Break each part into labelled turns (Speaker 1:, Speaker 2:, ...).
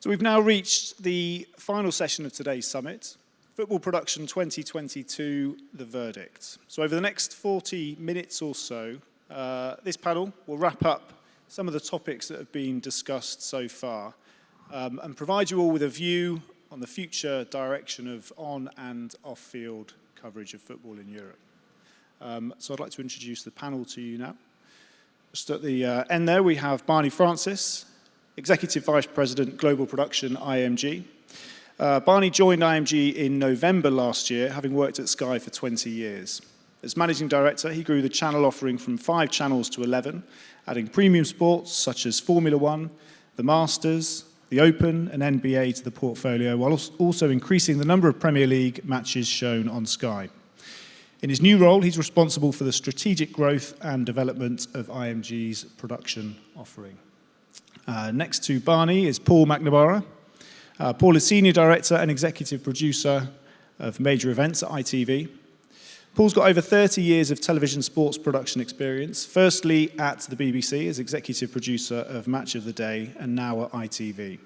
Speaker 1: So we've now reached the final session of today's summit, Football Production 2022, The Verdict. So over the next 40 minutes or so, this panel will wrap up some of the topics that have been discussed so far and provide you all with a view on the future direction of on and off-field coverage of football in Europe. So I'd like to introduce the panel to you now. Just at the end there, we have Barney Francis, Executive Vice President, Global Production, IMG. Barney joined IMG in November last year, having worked at Sky for 20 years. As Managing Director, he grew the channel offering from 5 channels to 11, adding premium sports such as Formula One, the Masters, the Open and NBA to the portfolio, while also increasing the number of Premier League matches shown on Sky. In his new role, he's responsible for the strategic growth and development of IMG's production offering. Next to Barney is Paul McNamara. Paul is Senior Director and Executive Producer of major events at ITV. Paul's got over 30 years of television sports production experience, firstly at the BBC as Executive Producer of Match of the Day and now at ITV.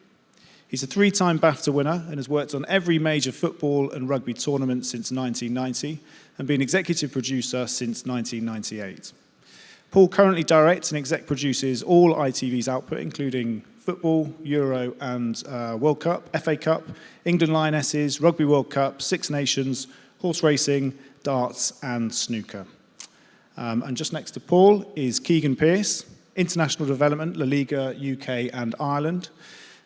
Speaker 1: He's a 3-time BAFTA winner and has worked on every major football and rugby tournament since 1990 and been Executive Producer since 1998. Paul currently directs and exec produces all ITV's output, including football, Euro and World Cup, FA Cup, England Lionesses, Rugby World Cup, Six Nations, horse racing, darts and snooker. And just next to Paul is Keegan Pearce, International Development, La Liga, UK and Ireland.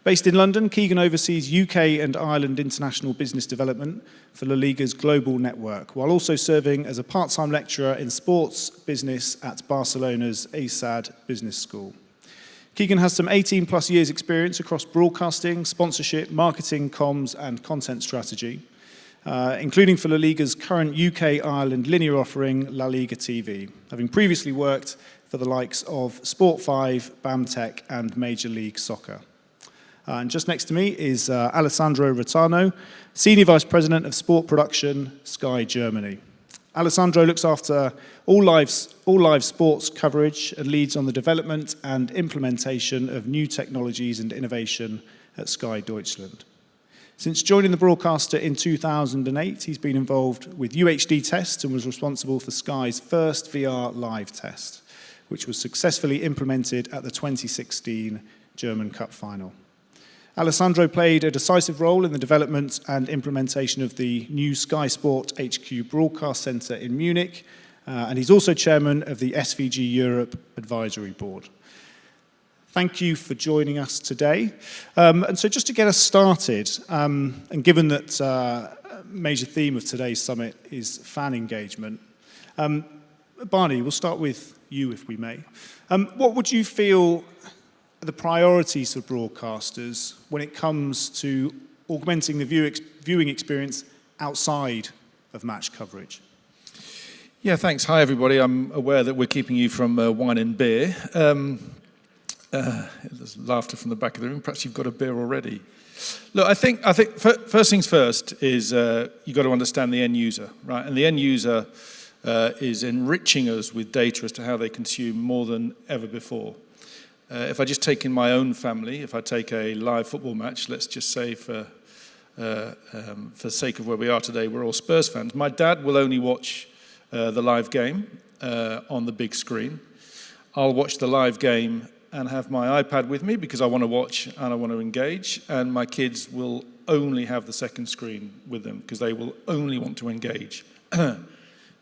Speaker 1: Based in London, Keegan oversees UK and Ireland international business development for La Liga's global network, while also serving as a part-time lecturer in sports business at Barcelona's ASAD Business School. Keegan has some 18-plus years experience across broadcasting, sponsorship, marketing, comms, and content strategy, including for La Liga's current UK-Ireland linear offering, La Liga TV, having previously worked for the likes of Sport5, BAMTech, and Major League Soccer. And just next to me is Alessandro Rotano, Senior Vice President of Sport Production, Sky Germany. Alessandro looks after all live sports coverage and leads on the development and implementation of new technologies and innovation at Sky Deutschland. Since joining the broadcaster in 2008, he's been involved with UHD tests and was responsible for Sky's first VR live test, which was successfully implemented at the 2016 German Cup final. Alessandro played a decisive role in the development and implementation of the new Sky Sport HQ Broadcast Centre in Munich, and he's also chairman of the SVG Europe Advisory Board. Thank you for joining us today. And so just to get us started, and given that a major theme of today's summit is fan engagement, Barney, we'll start with you if we may. What would you feel the priorities for broadcasters when it comes to augmenting the viewing experience outside of match coverage?
Speaker 2: Yeah, thanks. Hi, everybody. I'm aware that we're keeping you from wine and beer. There's laughter from the back of the room. Perhaps you've got a beer already. Look, I think first things first is you've got to understand the end user, right? And the end user is enriching us with data as to how they consume more than ever before. If I just take in my own family, if I take a live football match, let's just say for the sake of where we are today, we're all Spurs fans. My dad will only watch the live game on the big screen. I'll watch the live game and have my iPad with me because I want to watch and I want to engage. And my kids will only have the second screen with them because they will only want to engage.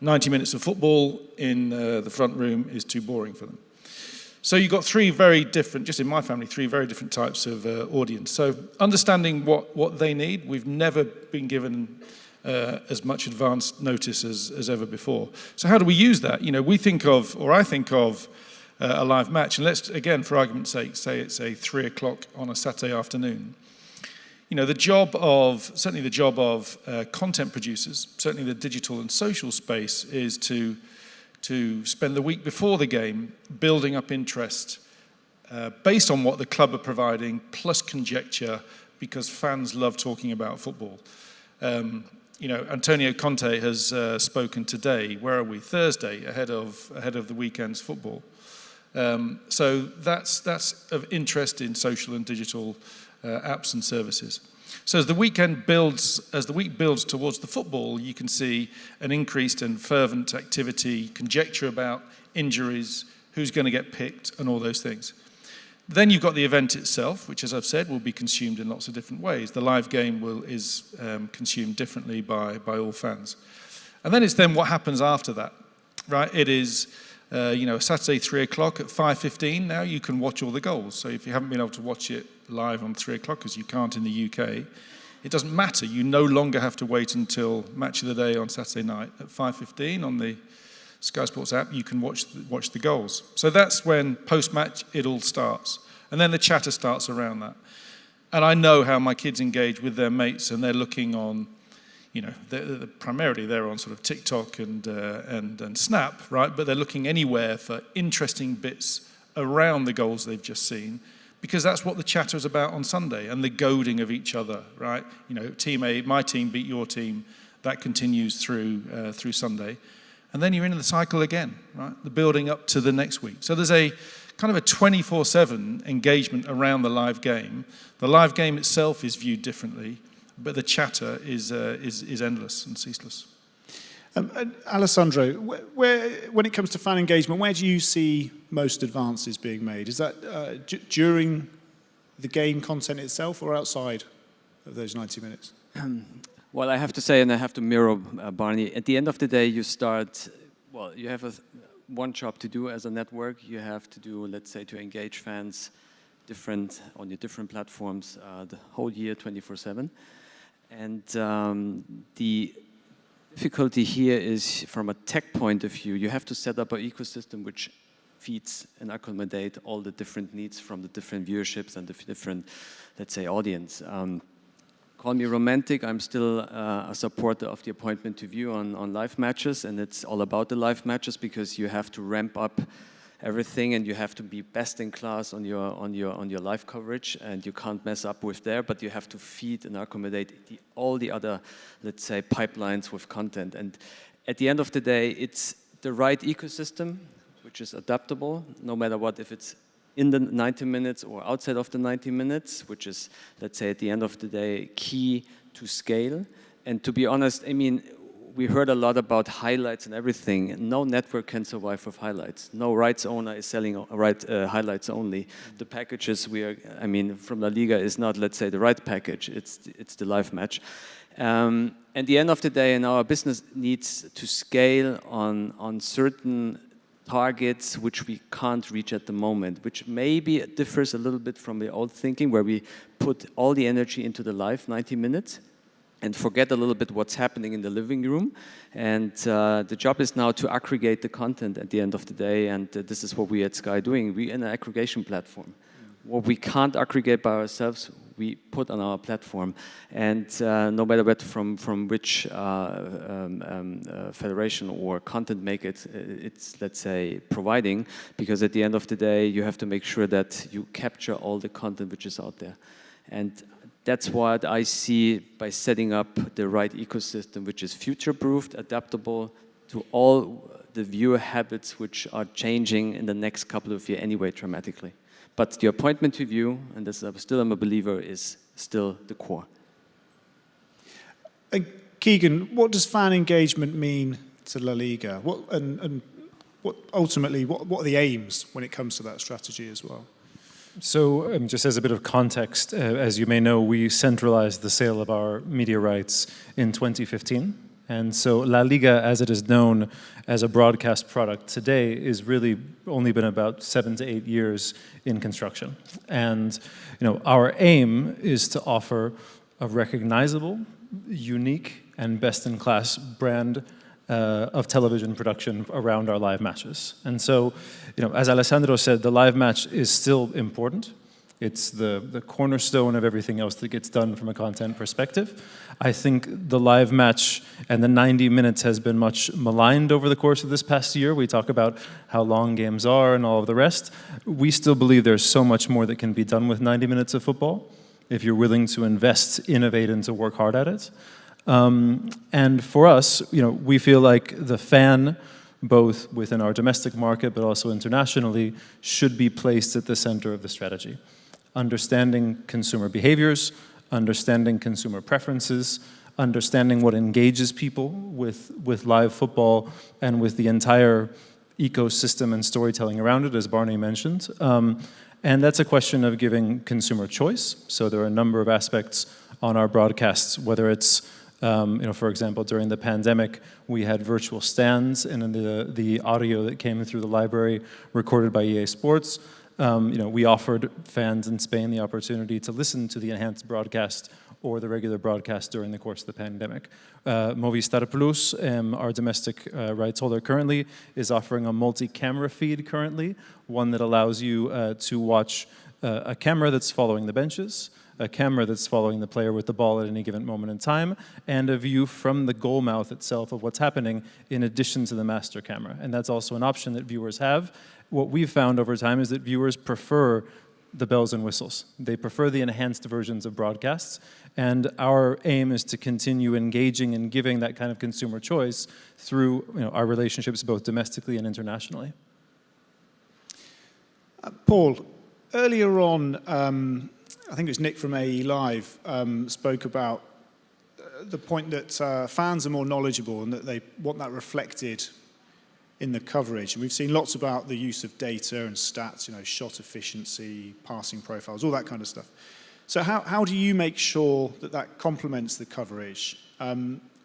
Speaker 2: 90 minutes of football in the front room is too boring for them. So you've got 3 very different, just in my family, 3 very different types of audience. So understanding what they need, we've never been given as much advance notice as ever before. So how do we use that? You know, we think of, or I think of, a live match, and let's, again, for argument's sake, say it's a 3 o'clock on a Saturday afternoon. You know, certainly the job of content producers, certainly the digital and social space, is to spend the week before the game building up interest based on what the club are providing, plus conjecture, because fans love talking about football. You know, Antonio Conte has spoken today. Where are we? Thursday, ahead of the weekend's football. So that's of interest in social and digital apps and services. So as the week builds towards the football, you can see an increased and fervent activity, conjecture about injuries, who's going to get picked, and all those things. Then you've got the event itself, which, as I've said, will be consumed in lots of different ways. The live game is consumed differently by all fans. And then it's what happens after that, right? It is, Saturday 3 o'clock at 5:15. Now you can watch all the goals. So if you haven't been able to watch it live on 3 o'clock, because you can't in the UK, it doesn't matter. You no longer have to wait until match of the day on Saturday night at 5:15 on the Sky Sports app. You can watch the goals. So that's when post-match it all starts. And then the chatter starts around that. And I know how my kids engage with their mates, and they're looking on, primarily they're on sort of TikTok and Snap, right? But they're looking anywhere for interesting bits around the goals they've just seen, because that's what the chatter is about on Sunday, and the goading of each other, right? Team A, my team beat your team. That continues through Sunday. And then you're in the cycle again, right? The building up to the next week. So there's a kind of a 24/7 engagement around the live game. The live game itself is viewed differently, but the chatter is endless and ceaseless.
Speaker 1: And Alessandro, when it comes to fan engagement, where do you see most advances being made? Is that during the game content itself or outside of those 90 minutes?
Speaker 3: Well, I have to say, and I have to mirror Barney, at the end of the day, you have one job to do as a network. You have to do, let's say, to engage fans on your different platforms the whole year, 24/7. And the difficulty here is, from a tech point of view, you have to set up an ecosystem which feeds and accommodate all the different needs from the different viewerships and the different, let's say, audience. Call me romantic, I'm still a supporter of the appointment to view on live matches, and it's all about the live matches because you have to ramp up everything and you have to be best in class on your live coverage, and you can't mess up with there, but you have to feed and accommodate all the other, let's say, pipelines with content. And at the end of the day, it's the right ecosystem, which is adaptable, no matter what, if it's in the 90 minutes or outside of the 90 minutes, which is, let's say, at the end of the day, key to scale. And to be honest, I mean, we heard a lot about highlights and everything. No network can survive with highlights. No rights owner is selling highlights only. The packages from La Liga is not, let's say, the right package. It's the live match. At the end of the day, and our business needs to scale on certain targets which we can't reach at the moment, which maybe differs a little bit from the old thinking where we put all the energy into the live 90 minutes and forget a little bit what's happening in the living room. And the job is now to aggregate the content at the end of the day, and this is what we at Sky are doing. We're an aggregation platform. What we can't aggregate by ourselves, we put on our platform. And no matter what, from which federation or content maker it's, let's say, providing, because at the end of the day, you have to make sure that you capture all the content which is out there. And that's what I see by setting up the right ecosystem, which is future-proofed, adaptable to all the viewer habits which are changing in the next couple of years anyway dramatically. But the appointment to view, and this still I'm a believer, is still the core.
Speaker 1: Keegan, what does fan engagement mean to La Liga? What ultimately are the aims when it comes to that strategy as well?
Speaker 4: So just as a bit of context, as you may know, we centralized the sale of our media rights in 2015. And so La Liga, as it is known as a broadcast product today, is really only been about 7 to 8 years in construction. And our aim is to offer a recognizable, unique, and best-in-class brand of television production around our live matches. And so, as Alessandro said, the live match is still important. It's the cornerstone of everything else that gets done from a content perspective. I think the live match and the 90 minutes has been much maligned over the course of this past year. We talk about how long games are and all of the rest. We still believe there's so much more that can be done with 90 minutes of football if you're willing to invest, innovate, and to work hard at it. And for us, we feel like the fan, both within our domestic market but also internationally, should be placed at the center of the strategy. understanding consumer behaviors, understanding consumer preferences, understanding what engages people with live football and with the entire ecosystem and storytelling around it, as Barney mentioned. And that's a question of giving consumer choice. So there are a number of aspects on our broadcasts, whether it's, for example, during the pandemic, we had virtual stands, and in the audio that came through the library recorded by EA Sports, we offered fans in Spain the opportunity to listen to the enhanced broadcast or the regular broadcast during the course of the pandemic. Movistar Plus, our domestic rights holder currently, is offering a multi-camera feed currently, one that allows you to watch a camera that's following the benches, a camera that's following the player with the ball at any given moment in time, and a view from the goal mouth itself of what's happening in addition to the master camera. And that's also an option that viewers have. What we've found over time is that viewers prefer the bells and whistles. They prefer the enhanced versions of broadcasts, and our aim is to continue engaging and giving that kind of consumer choice through our relationships both domestically and internationally.
Speaker 1: Paul, earlier on, I think it was Nick from AE Live spoke about the point that fans are more knowledgeable and that they want that reflected in the coverage. And we've seen lots about the use of data and stats, shot efficiency, passing profiles, all that kind of stuff. So how do you make sure that that complements the coverage,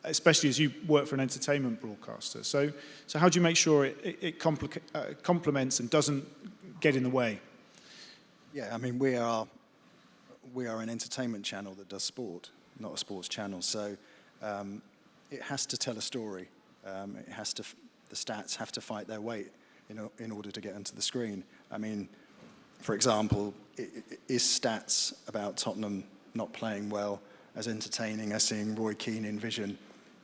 Speaker 1: especially as you work for an entertainment broadcaster? So how do you make sure it complements and doesn't get in the way?
Speaker 5: Yeah, I mean, we are an entertainment channel that does sport, not a sports channel. So it has to tell a story. The stats have to fight their weight in order to get onto the screen. I mean, for example, is stats about Tottenham not playing well as entertaining as seeing Roy Keane in Vision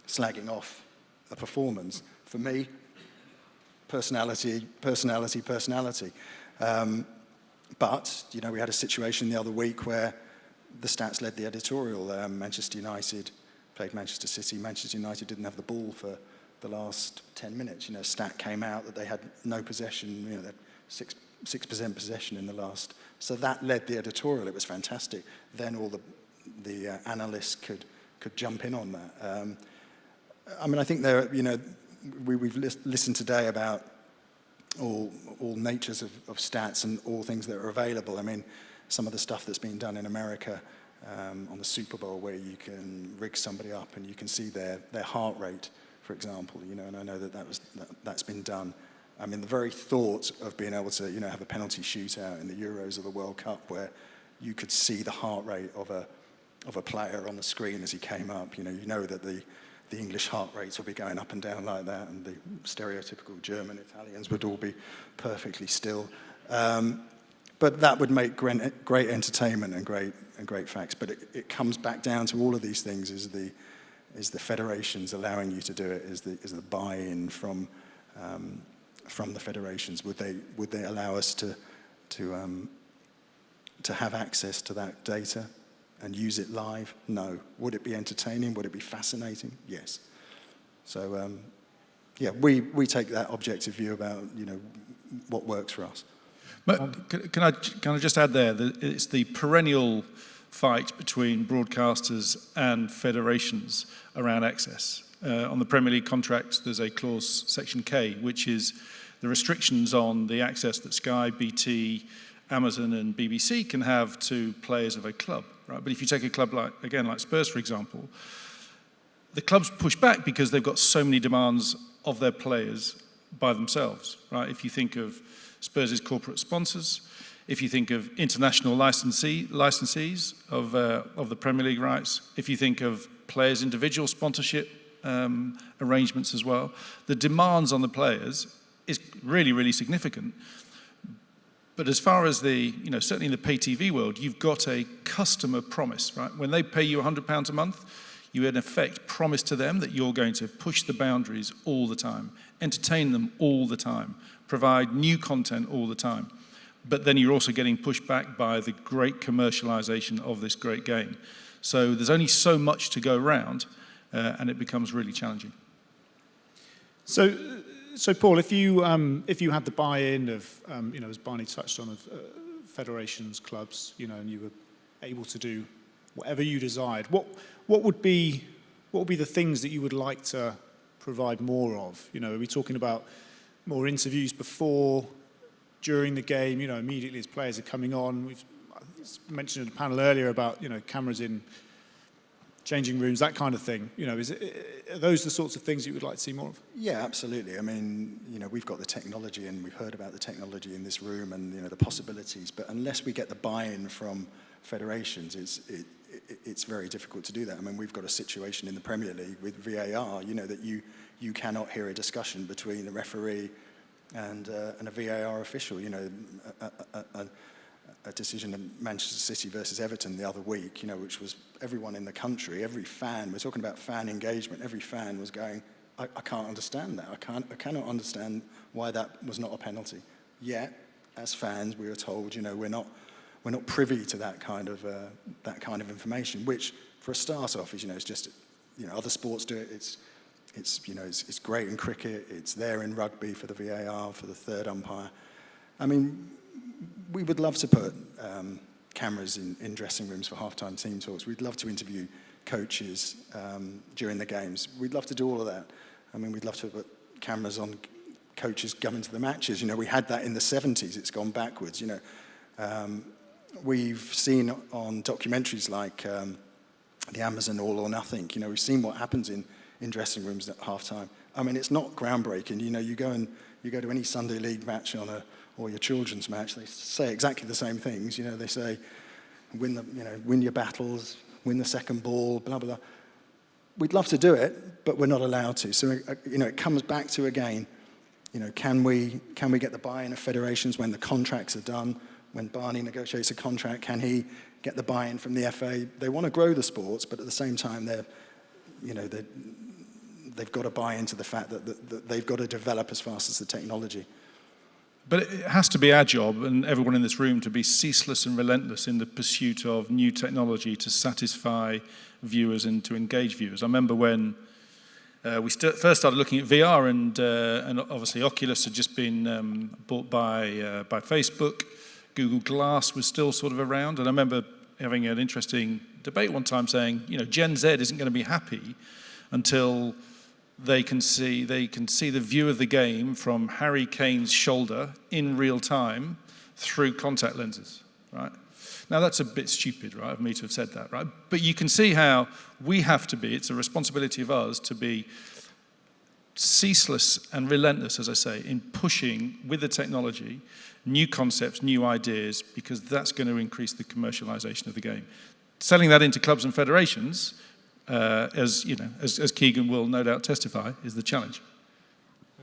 Speaker 5: slagging off a performance? For me, personality. But, we had a situation the other week where the stats led the editorial. Manchester United played Manchester City. Manchester United didn't have the ball for the last 10 minutes. Stat came out that they had no possession, they had 6% possession in the last. So that led the editorial. It was fantastic. Then all the analysts could jump in on that. I think there, we've listened today about all natures of stats and all things that are available. I mean, some of the stuff that's been done in America on the Super Bowl, where you can rig somebody up and you can see their heart rate, for example, and I know that's been done. I mean, the very thought of being able to, have a penalty shootout in the Euros or the World Cup where you could see the heart rate of a player on the screen as he came up, you know that the English heart rates will be going up and down like that, and the stereotypical German Italians would all be perfectly still. But that would make great entertainment and great facts. But it comes back down to all of these things: is the federations allowing you to do it? Is the buy-in from the federations? Would they allow us to have access to that data and use it live? No. Would it be entertaining? Would it be fascinating? Yes. So we take that objective view about what works for us.
Speaker 2: But can I just add there that it's the perennial fight between broadcasters and federations around access. On the Premier League contract, there's a clause, Section K, which is the restrictions on the access that Sky, BT, Amazon and BBC can have to players of a club, right? But if you take a club like Spurs, for example, the clubs push back because they've got so many demands of their players by themselves, right? If you think of Spurs' corporate sponsors, if you think of international licensees of the Premier League rights, if you think of players' individual sponsorship arrangements as well, the demands on the players is really, really significant. But as far as certainly in the pay TV world, you've got a customer promise, right? When they pay you £100 a month, you in effect promise to them that you're going to push the boundaries all the time, entertain them all the time, provide new content all the time. But then you're also getting pushed back by the great commercialization of this great game. So there's only so much to go around, and it becomes really challenging.
Speaker 1: So Paul, if you had the buy-in of, as Barney touched on, of federations, clubs, you know, and you were able to do whatever you desired, what would be the things that you would like to provide more of? You know, are we talking about more interviews before, during the game, you know, immediately as players are coming on? We've mentioned in the panel earlier about, you know, cameras in changing rooms, that kind of thing. You know, are those the sorts of things you would like to see more of?
Speaker 5: Yeah, absolutely. I mean, you know, we've got the technology and we've heard about the technology in this room and, you know, the possibilities, but unless we get the buy-in from federations, it's very difficult to do that. I mean, we've got a situation in the Premier League with VAR, you know, that you cannot hear a discussion between a referee and a VAR official. You know, a decision in Manchester City versus Everton the other week, you know, which was everyone in the country, every fan, we're talking about fan engagement, every fan was going, I can't understand that. I cannot understand why that was not a penalty. Yet, as fans, we were told, you know, we're not privy to that kind of information, which for a start off is, you know, it's just, you know, other sports do it. It's you know, it's great in cricket. It's there in rugby for the VAR, for the third umpire. I mean, we would love to put cameras in dressing rooms for halftime team talks. We'd love to interview coaches during the games. We'd love to do all of that. I mean, we'd love to put cameras on coaches coming to the matches. You know, we had that in the 70s. It's gone backwards, you know. We've seen on documentaries like the Amazon All or Nothing, you know, we've seen what happens in dressing rooms at halftime. I mean, it's not groundbreaking. You know, you go to any Sunday league match or your children's match, they say exactly the same things. You know, they say, win your battles, win the second ball, blah, blah, blah. We'd love to do it, but we're not allowed to. So, you know, it comes back to, again, you know, can we get the buy-in of federations when the contracts are done? When Barney negotiates a contract, can he get the buy-in from the FA? They want to grow the sports, but at the same time, they've got to buy into the fact that they've got to develop as fast as the technology.
Speaker 2: But it has to be our job, and everyone in this room, to be ceaseless and relentless in the pursuit of new technology to satisfy viewers and to engage viewers. I remember when we first started looking at VR, and obviously Oculus had just been bought by Facebook. Google Glass was still sort of around, and I remember having an interesting debate one time saying, you know, Gen Z isn't going to be happy until they can see the view of the game from Harry Kane's shoulder in real time through contact lenses, right? Now that's a bit stupid, right, of me to have said that, right? But you can see how we have to be, it's a responsibility of us to be ceaseless and relentless, as I say, in pushing with the technology new concepts, new ideas, because that's going to increase the commercialization of the game. Selling that into clubs and federations, as you know, as Keegan will no doubt testify, is the challenge.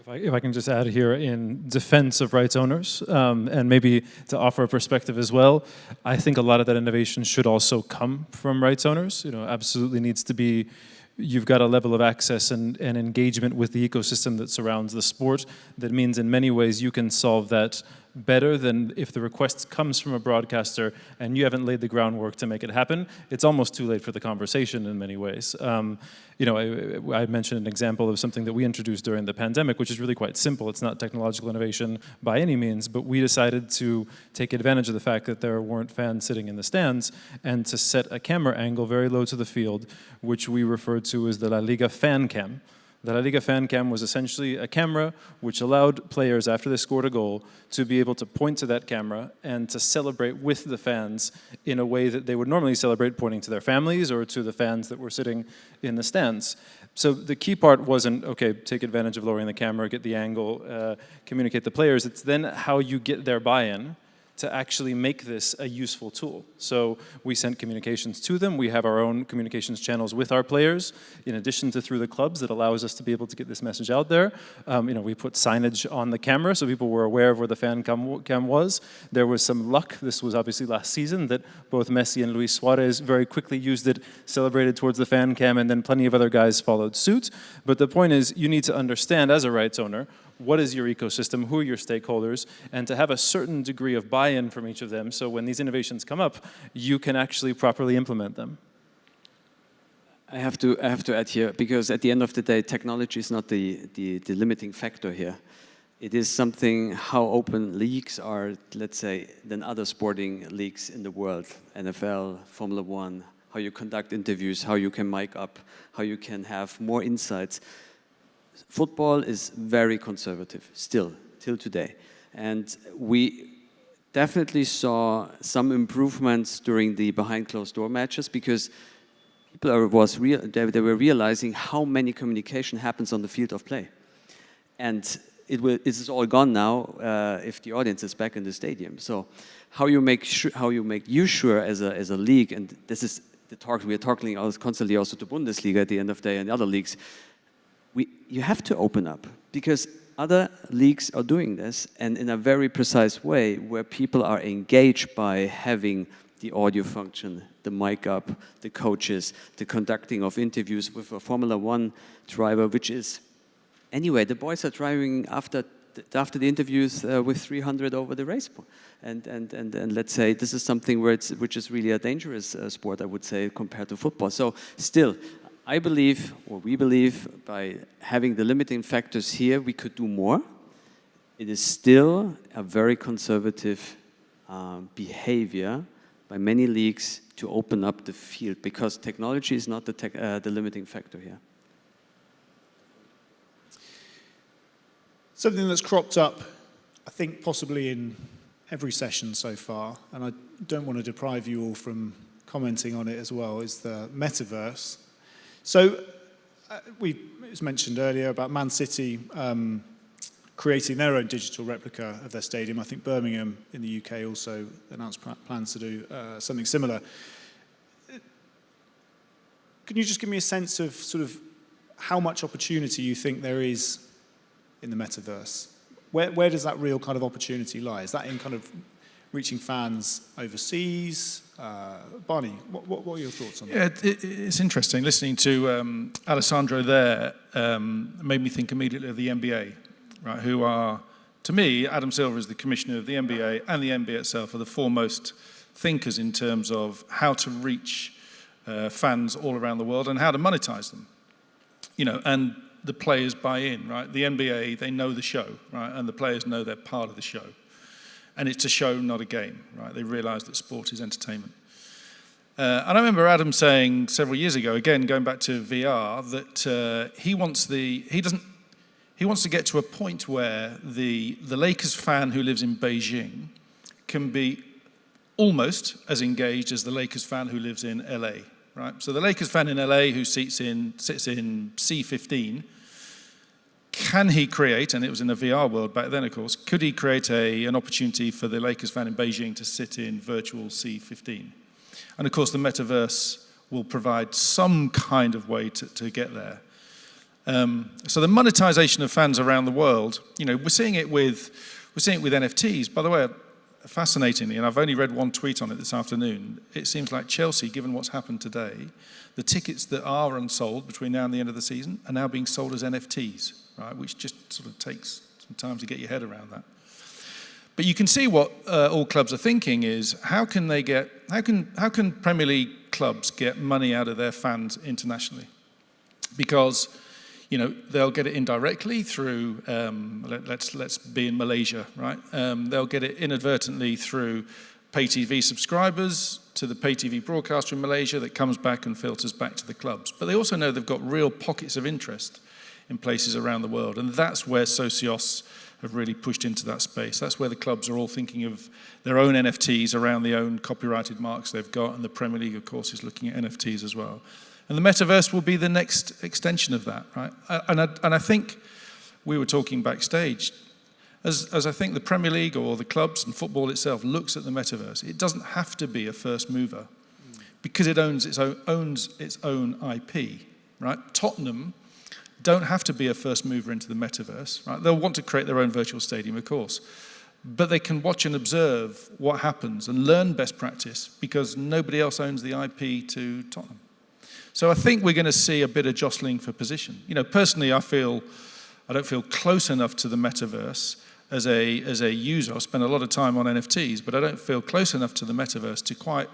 Speaker 4: If I can just add here in defense of rights owners, and maybe to offer a perspective as well, I think a lot of that innovation should also come from rights owners. You know, absolutely needs to be. You've got a level of access and engagement with the ecosystem that surrounds the sport. That means in many ways you can solve that better than if the request comes from a broadcaster and you haven't laid the groundwork to make it happen. It's almost too late for the conversation in many ways. You know, I mentioned an example of something that we introduced during the pandemic, which is really quite simple. It's not technological innovation by any means, but we decided to take advantage of the fact that there weren't fans sitting in the stands and to set a camera angle very low to the field, which we referred to as the La Liga Fan Cam. The La Liga Fan Cam was essentially a camera which allowed players, after they scored a goal, to be able to point to that camera and to celebrate with the fans in a way that they would normally celebrate, pointing to their families or to the fans that were sitting in the stands. So the key part wasn't, okay, take advantage of lowering the camera, get the angle, communicate the players. It's then how you get their buy-in to actually make this a useful tool. So we sent communications to them. We have our own communications channels with our players, in addition to through the clubs, that allows us to be able to get this message out there. You know, we put signage on the camera so people were aware of where the fan cam was. There was some luck. This was obviously last season that both Messi and Luis Suarez very quickly used it, celebrated towards the fan cam, and then plenty of other guys followed suit. But the point is, you need to understand as a rights owner, what is your ecosystem, who are your stakeholders, and to have a certain degree of buy-in from each of them, so when these innovations come up, you can actually properly implement them.
Speaker 3: I have to add here, because at the end of the day, technology is not the limiting factor here. It is something how open leagues are, let's say, than other sporting leagues in the world, NFL, Formula One, how you conduct interviews, how you can mic up, how you can have more insights. Football is very conservative, still, till today. And we definitely saw some improvements during the behind closed door matches because people they were realizing how many communication happens on the field of play. And it is all gone now if the audience is back in the stadium. So how you make sure as a league, and this is the talk we are talking constantly also to Bundesliga at the end of the day and the other leagues, you have to open up because other leagues are doing this and in a very precise way where people are engaged by having the audio function, the mic up, the coaches, the conducting of interviews with a Formula One driver, which is, anyway, the boys are driving after the interviews with 300 over the race. And let's say this is something which is really a dangerous sport, I would say, compared to football. So still, I believe, or we believe, by having the limiting factors here, we could do more. It is still a very conservative behavior by many leagues to open up the field because technology is not the limiting factor here.
Speaker 1: Something that's cropped up, I think, possibly in every session so far, and I don't want to deprive you all from commenting on it as well, is the metaverse. So it was mentioned earlier about Man City creating their own digital replica of their stadium. I think Birmingham in the UK also announced plans to do something similar. Can you just give me a sense of sort of how much opportunity you think there is in the metaverse? Where does that real kind of opportunity lie? Is that in kind of reaching fans overseas? Barney, what are your thoughts on that?
Speaker 2: Yeah, it's interesting. Listening to Alessandro there made me think immediately of the NBA, right? Who are, to me, Adam Silver is the commissioner of the NBA, and the NBA itself are the foremost thinkers in terms of how to reach fans all around the world and how to monetize them. You know, and the players buy in, right? The NBA, they know the show, right? And the players know they're part of the show. And it's a show, not a game, right? They realize that sport is entertainment. And I remember Adam saying several years ago, again, going back to VR, that he wants to get to a point where the Lakers fan who lives in Beijing can be almost as engaged as the Lakers fan who lives in LA, right? So the Lakers fan in LA who sits in C15, can he create, and it was in the VR world back then, of course, could he create an opportunity for the Lakers fan in Beijing to sit in virtual C15? And of course, the metaverse will provide some kind of way to get there. So the monetization of fans around the world, you know, we're seeing it with NFTs. By the way, fascinatingly, and I've only read one tweet on it this afternoon, it seems like Chelsea, given what's happened today, the tickets that are unsold between now and the end of the season are now being sold as NFTs, right? Which just sort of takes some time to get your head around that. But you can see what all clubs are thinking is how can Premier League clubs get money out of their fans internationally? Because, you know, they'll get it indirectly through, let's be in Malaysia, right? They'll get it inadvertently through pay TV subscribers to the pay TV broadcaster in Malaysia that comes back and filters back to the clubs. But they also know they've got real pockets of interest in places around the world. And that's where Socios have really pushed into that space. That's where the clubs are all thinking of their own NFTs around the own copyrighted marks they've got. And the Premier League, of course, is looking at NFTs as well. And the metaverse will be the next extension of that, right? And I think we were talking backstage, as I think the Premier League or the clubs and football itself looks at the metaverse, it doesn't have to be a first mover because it owns its own IP, right? Tottenham don't have to be a first mover into the metaverse, right? They'll want to create their own virtual stadium, of course, but they can watch and observe what happens and learn best practice because nobody else owns the IP to Tottenham. So I think we're going to see a bit of jostling for position. You know, personally, I don't feel close enough to the metaverse as a user. I spend a lot of time on NFTs, but I don't feel close enough to the metaverse to quite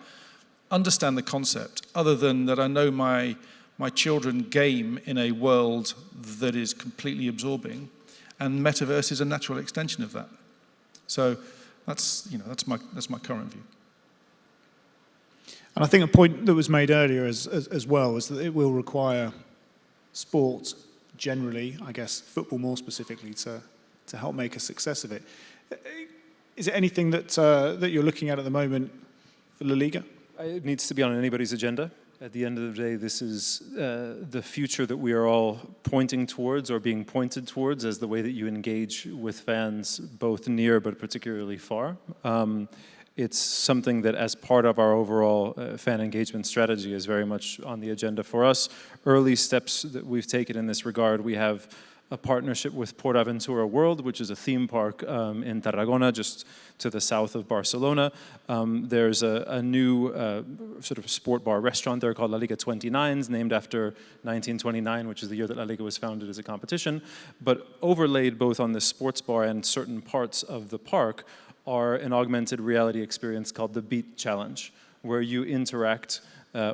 Speaker 2: understand the concept, other than that I know my children game in a world that is completely absorbing, And metaverse is a natural extension of that. So that's my current view.
Speaker 1: And I think a point that was made earlier as well is that it will require sport generally, I guess football more specifically, to help make a success of it. Is it anything that you're looking at the moment for La Liga?
Speaker 4: It needs to be on anybody's agenda. At the end of the day, this is the future that we are all pointing towards or being pointed towards as the way that you engage with fans, both near but particularly far. It's something that, as part of our overall fan engagement strategy, is very much on the agenda for us. Early steps that we've taken in this regard, we have a partnership with PortAventura World, which is a theme park in Tarragona, just to the south of Barcelona. There's a new sort of sport bar restaurant there called La Liga 29s, named after 1929, which is the year that La Liga was founded as a competition. But overlaid both on this sports bar and certain parts of the park are an augmented reality experience called the Beat Challenge, where you interact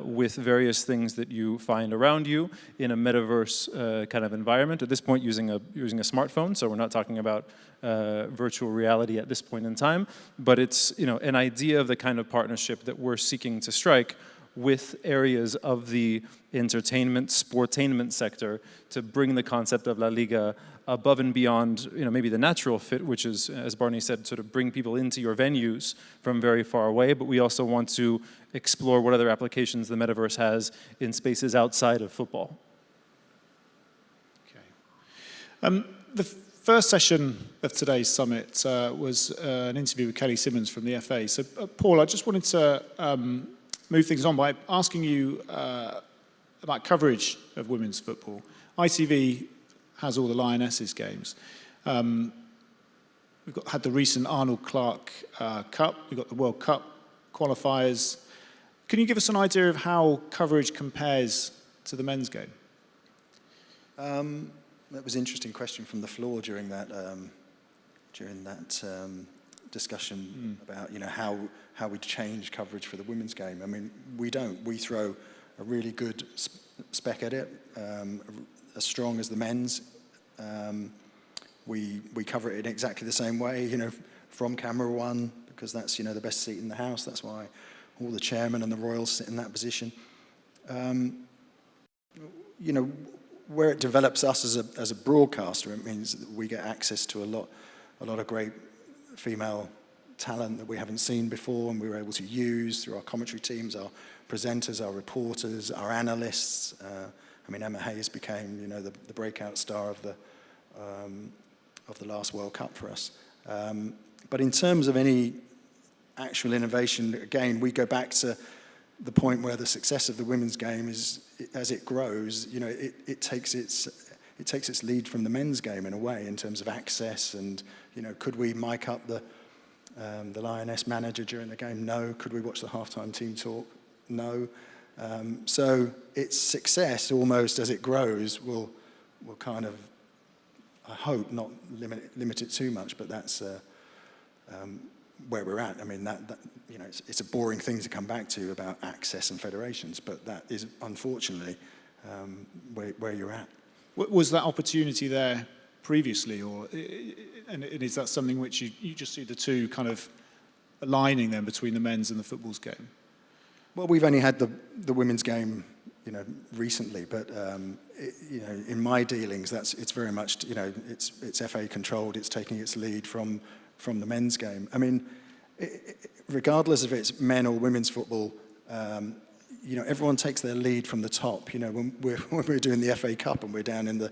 Speaker 4: with various things that you find around you in a metaverse kind of environment. At this point, using a smartphone, so we're not talking about virtual reality at this point in time, but it's an idea of the kind of partnership that we're seeking to strike with areas of the entertainment, sportainment sector to bring the concept of La Liga above and beyond, maybe the natural fit, which is, as Barney said, sort of bring people into your venues from very far away, but we also want to explore what other applications the metaverse has in spaces outside of football.
Speaker 1: Okay. The first session of today's summit was an interview with Kelly Simmons from the FA. So, Paul, I just wanted to move things on by asking you about coverage of women's football. ITV has all the Lionesses games. We've had the recent Arnold Clark Cup. We've got the World Cup qualifiers. Can you give us an idea of how coverage compares to the men's game?
Speaker 5: That was an interesting question from the floor during that discussion about how we change coverage for the women's game. I mean, we don't. We throw a really good spec at it, as strong as the men's. We cover it in exactly the same way, from camera one, because that's the best seat in the house. That's why all the chairmen and the royals sit in that position. Where it develops us as a broadcaster, it means that we get access to a lot of great female talent that we haven't seen before, and we were able to use through our commentary teams, our presenters, our reporters, our analysts. Emma Hayes became, the breakout star of the last World Cup for us. But in terms of any actual innovation, again, we go back to the point where the success of the women's game is, as it grows, it takes its lead from the men's game in a way, in terms of access and, could we mic up the Lioness manager during the game? No. Could we watch the halftime team talk? No. So its success, almost as it grows, will kind of, I hope, not limit it too much, but that's where we're at. I mean, it's a boring thing to come back to about access and federations, but that is unfortunately where you're at.
Speaker 1: Was that opportunity there previously, and is that something which you just see the two kind of aligning then between the men's and the football's game?
Speaker 5: Well, we've only had the women's game, recently, but in my dealings, it's very much, it's FA controlled. It's taking its lead from the men's game. I mean, regardless if it's men or women's football, everyone takes their lead from the top. When we're doing the FA Cup and we're down in the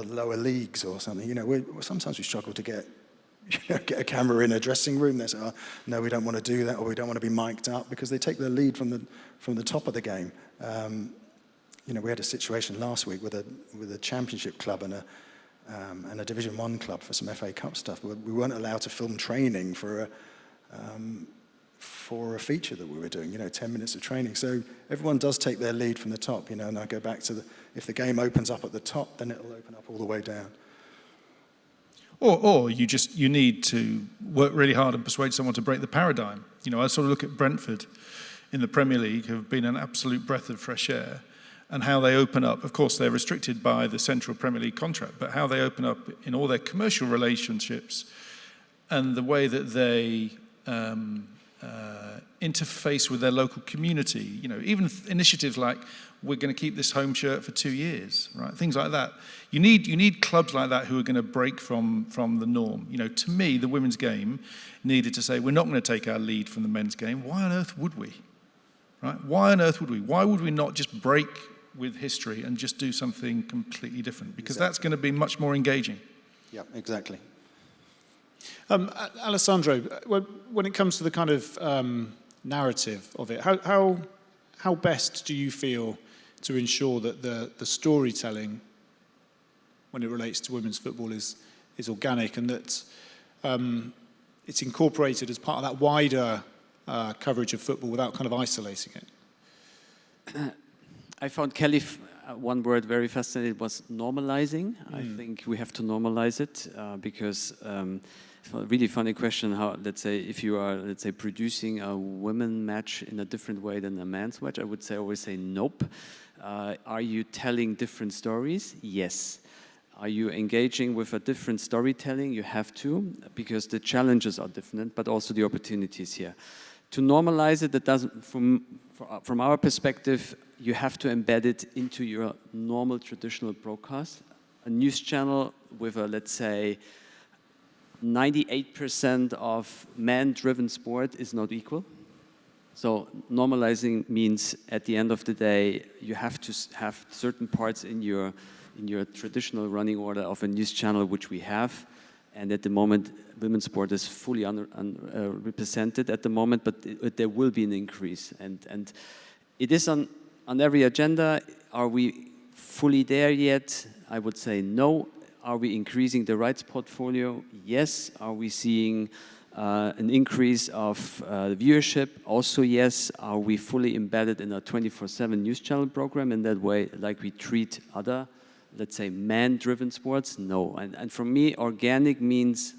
Speaker 5: lower leagues or something, sometimes we struggle to get a camera in a dressing room. They say, oh, no, we don't want to do that, or we don't want to be mic'd up, because they take their lead from the top of the game. We had a situation last week with a championship club and a Division 1 club for some FA Cup stuff. We weren't allowed to film training for a feature that we were doing, 10 minutes of training. So everyone does take their lead from the top, and I go back to if the game opens up at the top, then it'll open up all the way down.
Speaker 2: Or you need to work really hard and persuade someone to break the paradigm. I sort of look at Brentford in the Premier League, who have been an absolute breath of fresh air. and how they open up. Of course, they're restricted by the Central Premier League contract, but how they open up in all their commercial relationships and the way that they interface with their local community. You know, even initiatives like, we're going to keep this home shirt for 2 years, right? Things like that. You need clubs like that who are going to break from the norm. You know, to me, the women's game needed to say, we're not going to take our lead from the men's game. Why on earth would we? Right? Why on earth would we? Why would we not just break with history and just do something completely different? Because that's going to be much more engaging.
Speaker 5: Yeah, exactly.
Speaker 1: Alessandro, when it comes to the kind of narrative of it, how best do you feel to ensure that the storytelling, when it relates to women's football, is organic and that it's incorporated as part of that wider coverage of football without kind of isolating it?
Speaker 3: I found Kelly, one word very fascinating was normalizing. I think we have to normalize it because a really funny question how, let's say, if you are, let's say, producing a women match in a different way than a men's match, I would always say nope. Are you telling different stories? Yes. Are you engaging with a different storytelling? You have to, because the challenges are different, but also the opportunities here. To normalize it, that doesn't, from our perspective, you have to embed it into your normal traditional broadcast. A news channel with a, let's say, 98% of man-driven sport is not equal. So normalizing means at the end of the day, you have to have certain parts in your traditional running order of a news channel, which we have. And at the moment, women's sport is fully represented at the moment, but there will be an increase. And it is on every agenda. Are we fully there yet? I would say no. Are we increasing the rights portfolio? Yes. Are we seeing an increase of viewership? Also yes. Are we fully embedded in a 24/7 news channel program in that way, like we treat other, let's say, man-driven sports? No. And for me, organic means,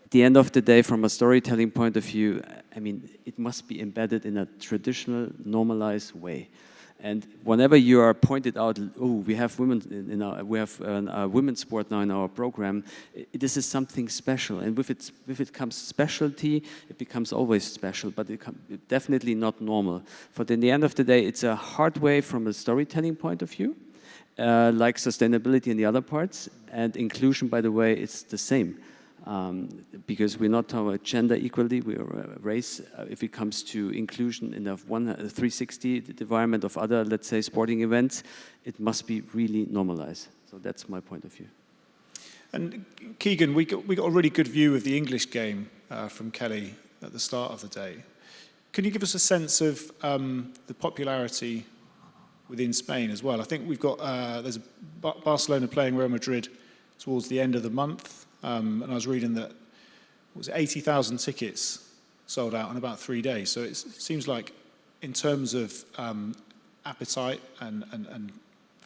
Speaker 3: at the end of the day, from a storytelling point of view, I mean, it must be embedded in a traditional, normalized way. And whenever you are pointed out, oh, we have women we have a women's sport now in our program, this is something special. And with it comes specialty, it becomes always special, but definitely not normal. But in the end of the day, it's a hard way from a storytelling point of view, like sustainability and the other parts. And inclusion, by the way, it's the same. Because we're not talking about gender equality, we're race. If it comes to inclusion in a 360 environment of other, let's say, sporting events, it must be really normalized. So that's my point of view.
Speaker 1: And Keegan, we got a really good view of the English game from Kelly at the start of the day. Can you give us a sense of the popularity within Spain as well? I think we've got there's Barcelona playing Real Madrid towards the end of the month. And I was reading that, was 80,000 tickets sold out in about 3 days. So it seems like in terms of appetite and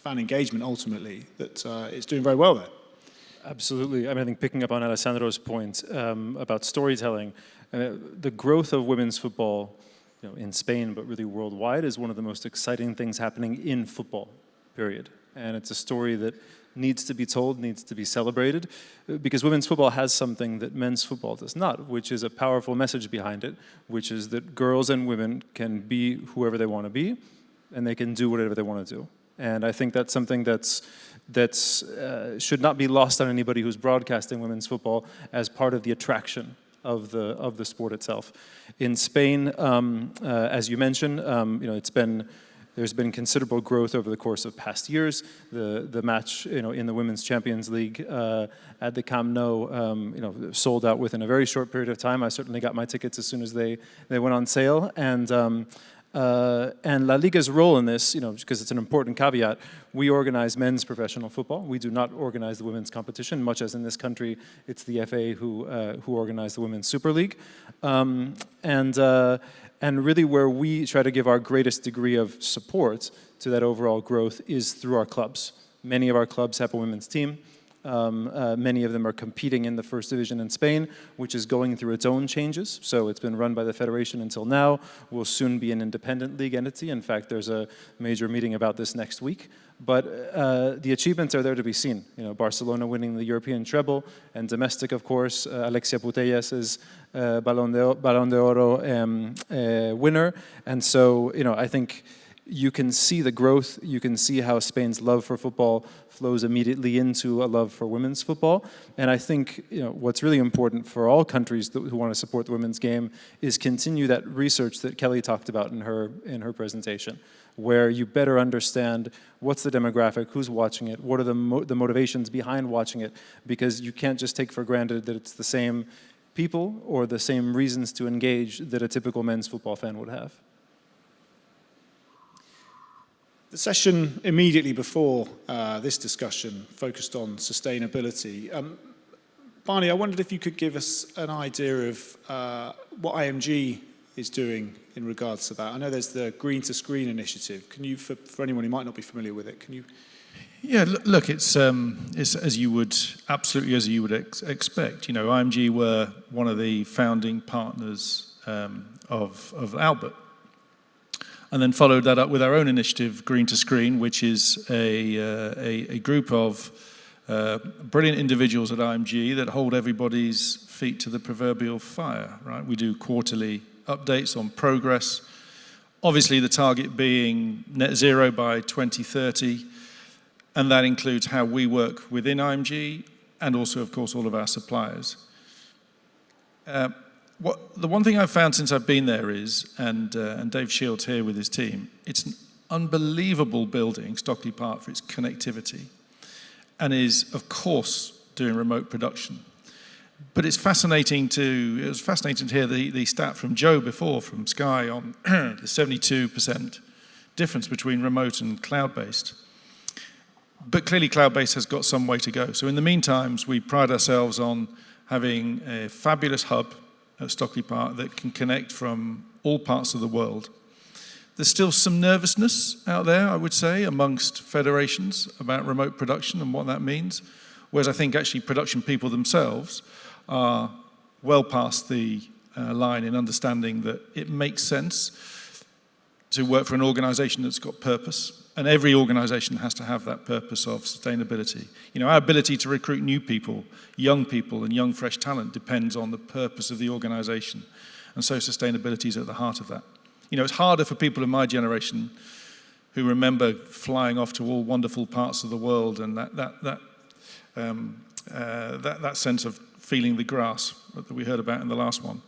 Speaker 1: fan engagement ultimately, that it's doing very well there.
Speaker 4: Absolutely. I mean, I think picking up on Alessandro's point about storytelling, the growth of women's football, you know, in Spain, but really worldwide, is one of the most exciting things happening in football, period. And it's a story that needs to be told, needs to be celebrated, because women's football has something that men's football does not, which is a powerful message behind it, which is that girls and women can be whoever they want to be, and they can do whatever they want to do. And I think that's something that's should not be lost on anybody who's broadcasting women's football as part of the attraction of the sport itself. In Spain, as you mentioned, you know, there's been considerable growth over the course of past years. The match, you know, in the Women's Champions League at the Camp Nou, you know, sold out within a very short period of time. I certainly got my tickets as soon as they went on sale. And La Liga's role in this, you know, because it's an important caveat, we organize men's professional football. We do not organize the women's competition, much as in this country, it's the FA who organize the Women's Super League. And really where we try to give our greatest degree of support to that overall growth is through our clubs. Many of our clubs have a women's team. Many of them are competing in the first division in Spain, which is going through its own changes. So it's been run by the federation until now, will soon be an independent league entity. In fact, there's a major meeting about this next week. But the achievements are there to be seen. You know, Barcelona winning the European treble, and domestic, of course, Alexia Putellas is Ballon d'Oro winner. And so, you know, I think you can see the growth, you can see how Spain's love for football flows immediately into a love for women's football. And I think, you know, what's really important for all countries who want to support the women's game is continue that research that Kelly talked about in her presentation, where you better understand what's the demographic, who's watching it, what are the motivations behind watching it, because you can't just take for granted that it's the same people or the same reasons to engage that a typical men's football fan would have.
Speaker 1: The session immediately before this discussion focused on sustainability. Barney, I wondered if you could give us an idea of what IMG is doing in regards to that. I know there's the Green to Screen initiative. Can you, for anyone who might not be familiar with it, can you?
Speaker 2: Yeah, look, it's as you would expect. You know, IMG were one of the founding partners of Albert. And then followed that up with our own initiative, Green to Screen, which is a group of brilliant individuals at IMG that hold everybody's feet to the proverbial fire, right? We do quarterly updates on progress. Obviously, the target being net zero by 2030, and that includes how we work within IMG and also, of course, all of our suppliers. The one thing I've found since I've been there is, and Dave Shields here with his team, it's an unbelievable building, Stockley Park, for its connectivity, and is, of course, doing remote production. But it was fascinating to hear the stat from Joe before, from Sky, on the 72% difference between remote and cloud-based. But clearly cloud-based has got some way to go. So in the meantime, we pride ourselves on having a fabulous hub at Stockley Park that can connect from all parts of the world. There's still some nervousness out there, I would say, amongst federations about remote production and what that means, whereas I think actually production people themselves are well past the line in understanding that it makes sense to work for an organization that's got purpose, and every organization has to have that purpose of sustainability. You know, our ability to recruit new people, young people, and young fresh talent depends on the purpose of the organization. And so sustainability is at the heart of that. You know, it's harder for people in my generation who remember flying off to all wonderful parts of the world and that sense of feeling the grass that we heard about in the last one.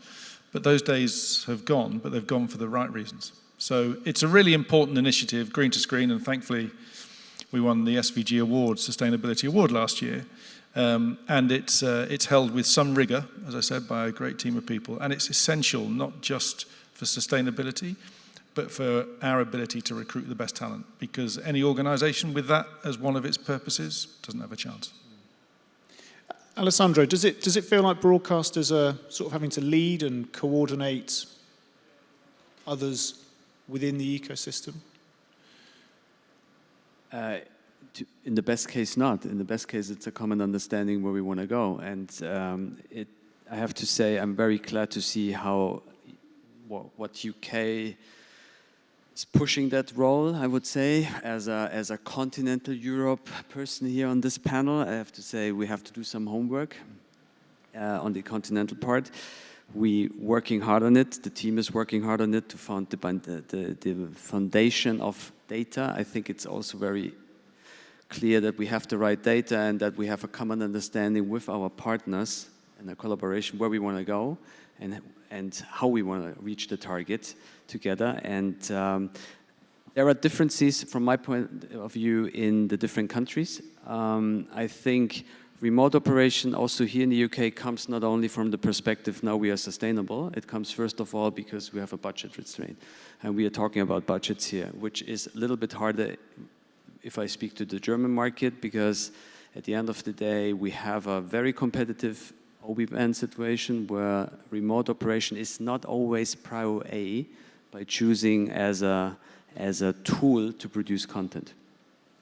Speaker 2: But those days have gone, but they've gone for the right reasons. So it's a really important initiative, Green to Screen, and thankfully we won the SVG Award, Sustainability Award last year. And it's held with some rigor, as I said, by a great team of people. And it's essential, not just for sustainability, but for our ability to recruit the best talent. Because any organization with that as one of its purposes doesn't have a chance.
Speaker 1: Alessandro, does it feel like broadcasters are sort of having to lead and coordinate others within the ecosystem?
Speaker 3: In the best case, not. In the best case, it's a common understanding where we want to go. And I have to say, I'm very glad to see how what UK is pushing that role, I would say, as a continental Europe person here on this panel. I have to say we have to do some homework on the continental part. We're working hard on it. The team is working hard on it to found the foundation of data. I think it's also very clear that we have the right data and that we have a common understanding with our partners and a collaboration where we want to go and how we want to reach the target together. And there are differences from my point of view in the different countries. I think remote operation also here in the UK comes not only from the perspective now we are sustainable, it comes first of all because we have a budget restraint. And we are talking about budgets here, which is a little bit harder if I speak to the German market, because at the end of the day, we have a very competitive OBN situation where remote operation is not always prio A by choosing as a tool to produce content.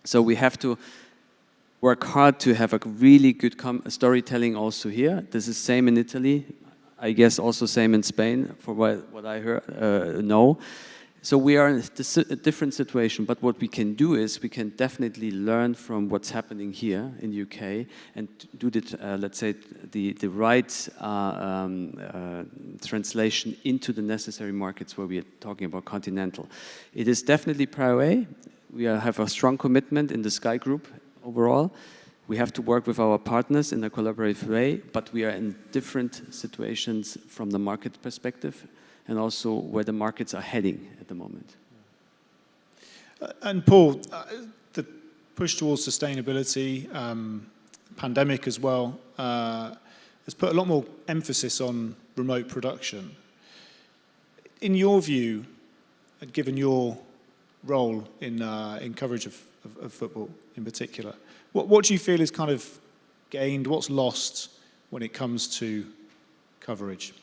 Speaker 3: So we have to work hard to have a really good storytelling also here. This is same in Italy. I guess also same in Spain, for what I know. So we are in a different situation, but what we can do is we can definitely learn from what's happening here in the UK and do let's say, the right translation into the necessary markets where we are talking about continental. It is definitely prior A. We have a strong commitment in the Sky Group overall. We have to work with our partners in a collaborative way, but we are in different situations from the market perspective and also where the markets are heading at the moment.
Speaker 1: And Paul, the push towards sustainability, pandemic as well, has put a lot more emphasis on remote production. In your view, and given your role in coverage of football in particular, what do you feel is kind of gained, what's lost when it comes to coverage?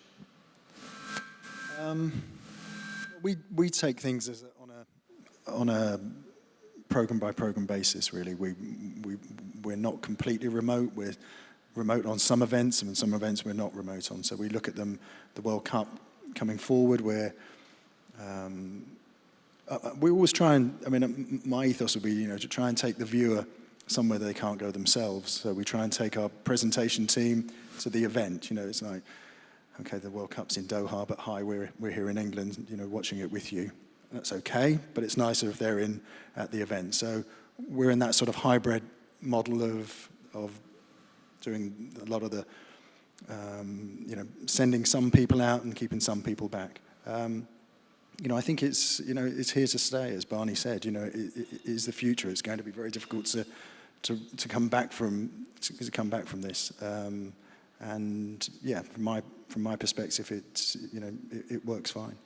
Speaker 5: We take things on a program by program basis. Really, we're not completely remote. We're remote on some events, and some events we're not remote on. So we look at them. The World Cup coming forward, where we always try and. I mean, my ethos would be, to try and take the viewer somewhere they can't go themselves. So we try and take our presentation team to the event. It's like, okay, the World Cup's in Doha, but hi, we're here in England, watching it with you. That's okay, but it's nicer if they're at the event. So we're in that sort of hybrid model of doing a lot of the, sending some people out and keeping some people back. I think it's here to stay, as Barney said. It is the future. It's going to be very difficult to come back from this. And yeah, from my perspective, it works fine.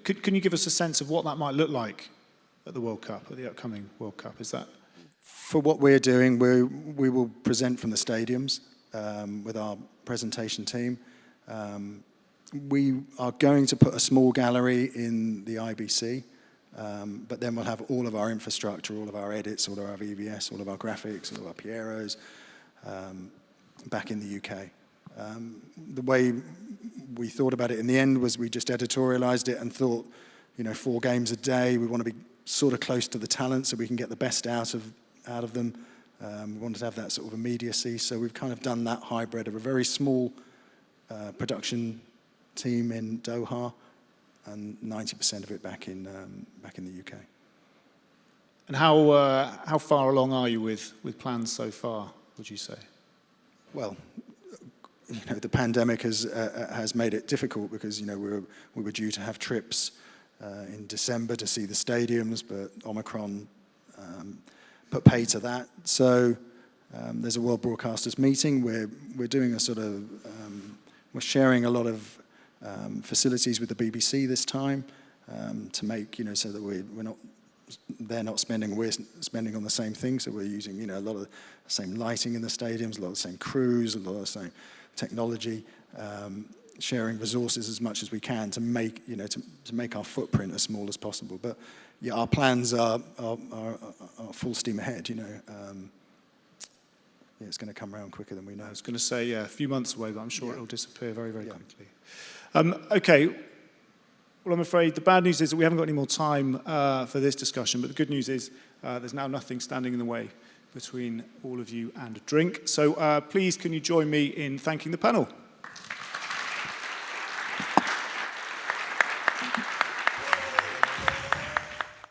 Speaker 1: Can you give us a sense of what that might look like at the World Cup, at the upcoming World Cup? Is that
Speaker 5: for what we're doing? We will present from the stadiums with our presentation team. We are going to put a small gallery in the IBC, but then we'll have all of our infrastructure, all of our edits, all of our VVS, all of our graphics, all of our Pieros back in the UK. The way we thought about it in the end was we just editorialized it and thought, 4 games a day, we want to be sort of close to the talent so we can get the best out of them. We wanted to have that sort of immediacy, so we've kind of done that hybrid of a very small production team in Doha and 90% of it back in the UK.
Speaker 1: And how far along are you with plans so far, would you say?
Speaker 5: Well, the pandemic has made it difficult because we were due to have trips in December to see the stadiums, but Omicron put pay to that. So there's a World Broadcasters meeting where we're doing a sort of we're sharing a lot of facilities with the BBC this time to make so that they're not spending, we're spending on the same thing. So we're using a lot of the same lighting in the stadiums, a lot of the same crews, a lot of the same technology, sharing resources as much as we can to make to make our footprint as small as possible. But yeah, our plans are full steam ahead. It's going to come around quicker than we know.
Speaker 1: I was going to say, a few months away, but I'm sure it'll disappear very, very quickly. Okay. Well, I'm afraid the bad news is that we haven't got any more time for this discussion, but the good news is there's now nothing standing in the way between all of you and a drink. So please, can you join me in thanking the panel?